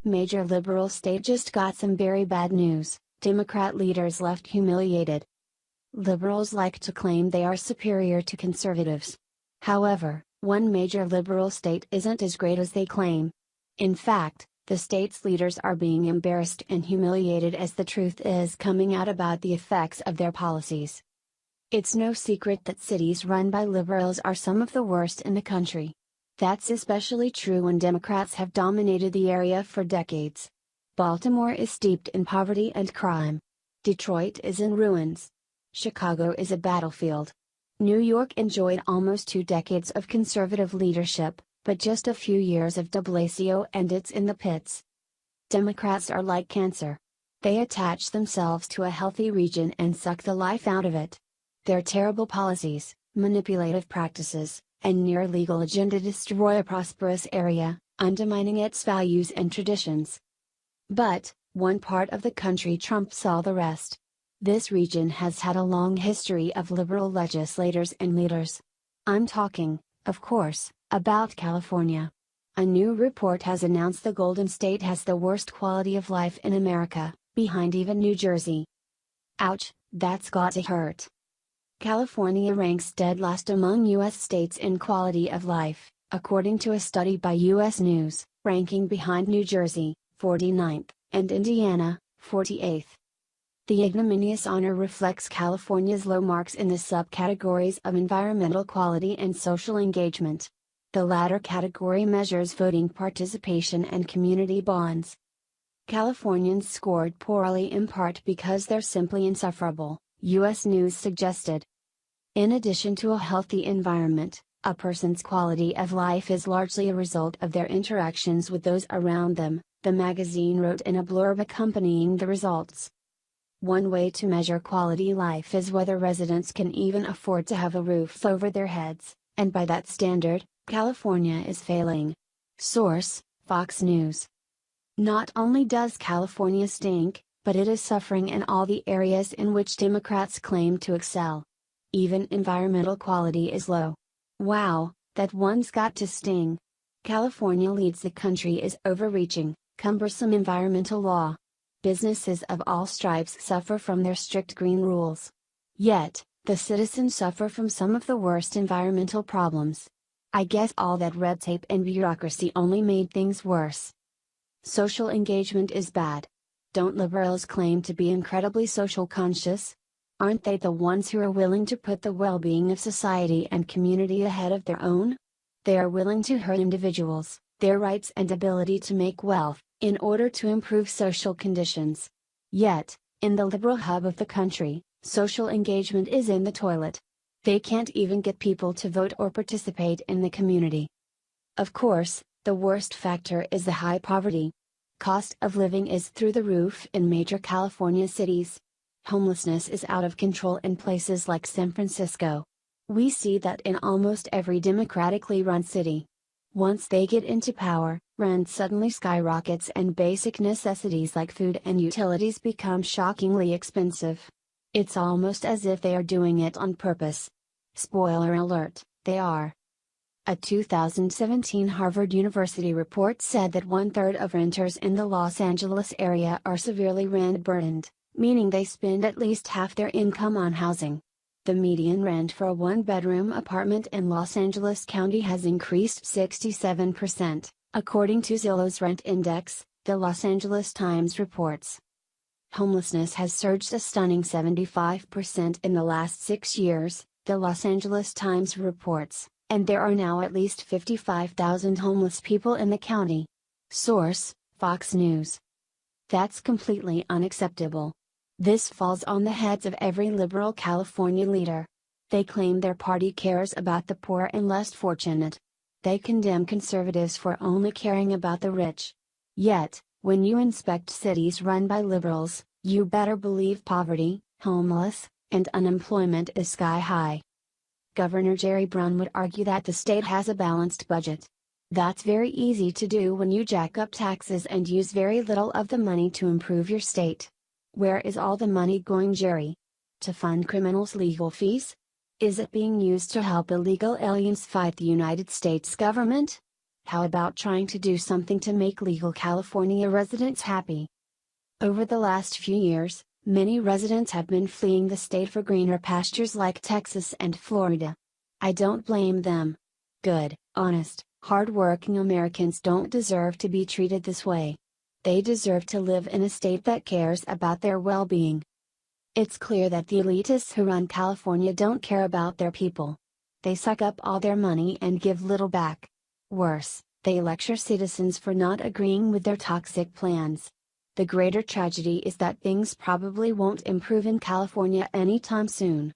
Major liberal state just got some very bad news. Democrat leaders left humiliated. Liberals like to claim they are superior to conservatives. However, one major liberal state isn't as great as they claim. In fact, the state's leaders are being embarrassed and humiliated as the truth is coming out about the effects of their policies. It's no secret that cities run by liberals are some of the worst in the country. That's especially true when Democrats have dominated the area for decades. Baltimore is steeped in poverty and crime. Detroit is in ruins. Chicago is a battlefield. New York enjoyed almost 2 decades of conservative leadership, but just a few years of Blasio and it's in the pits. Democrats are like cancer. They attach themselves to a healthy region and suck the life out of it. Their terrible policies, manipulative practices, and near-legal agenda destroy a prosperous area, undermining its values and traditions. But, one part of the country trumps all the rest. This region has had a long history of liberal legislators and leaders. I'm talking, of course, about California. A new report has announced the Golden State has the worst quality of life in America, behind even New Jersey. Ouch, that's got to hurt. California ranks dead last among U.S. states in quality of life, according to a study by U.S. News, ranking behind New Jersey, 49th, and Indiana, 48th. The ignominious honor reflects California's low marks in the subcategories of environmental quality and social engagement. The latter category measures voting participation and community bonds. Californians scored poorly in part because they're simply insufferable, U.S. News suggested. In addition to a healthy environment, a person's quality of life is largely a result of their interactions with those around them, the magazine wrote in a blurb accompanying the results. One way to measure quality life is whether residents can even afford to have a roof over their heads, and by that standard, California is failing. Source: Fox News. Not only does California stink, but it is suffering in all the areas in which Democrats claim to excel. Even environmental quality is low. Wow, that one's got to sting. California leads the country is overreaching, cumbersome environmental law. Businesses of all stripes suffer from their strict green rules. Yet, the citizens suffer from some of the worst environmental problems. I guess all that red tape and bureaucracy only made things worse. Social engagement is bad. Don't liberals claim to be incredibly social conscious? Aren't they the ones who are willing to put the well-being of society and community ahead of their own? They are willing to hurt individuals, their rights and ability to make wealth, in order to improve social conditions. Yet, in the liberal hub of the country, social engagement is in the toilet. They can't even get people to vote or participate in the community. Of course, the worst factor is the high poverty. Cost of living is through the roof in major California cities. Homelessness is out of control in places like San Francisco. We see that in almost every democratically run city. Once they get into power, rent suddenly skyrockets and basic necessities like food and utilities become shockingly expensive. It's almost as if they are doing it on purpose. Spoiler alert, they are. A 2017 Harvard University report said that 1/3 of renters in the Los Angeles area are severely rent-burdened, meaning they spend at least half their income on housing. The median rent for a one-bedroom apartment in Los Angeles County has increased 67%, according to Zillow's Rent Index, the Los Angeles Times reports. Homelessness has surged a stunning 75% in the last 6 years, the Los Angeles Times reports, and there are now at least 55,000 homeless people in the county. Source: Fox News. That's completely unacceptable. This falls on the heads of every liberal California leader. They claim their party cares about the poor and less fortunate. They condemn conservatives for only caring about the rich. Yet, when you inspect cities run by liberals, you better believe poverty, homeless, and unemployment is sky high. Governor Jerry Brown would argue that the state has a balanced budget. That's very easy to do when you jack up taxes and use very little of the money to improve your state. Where is all the money going, Jerry? To fund criminals' legal fees? Is it being used to help illegal aliens fight the United States government? How about trying to do something to make legal California residents happy? Over the last few years, many residents have been fleeing the state for greener pastures like Texas and Florida. I don't blame them. Good, honest, hard-working Americans don't deserve to be treated this way. They deserve to live in a state that cares about their well-being. It's clear that the elitists who run California don't care about their people. They suck up all their money and give little back. Worse, they lecture citizens for not agreeing with their toxic plans. The greater tragedy is that things probably won't improve in California anytime soon.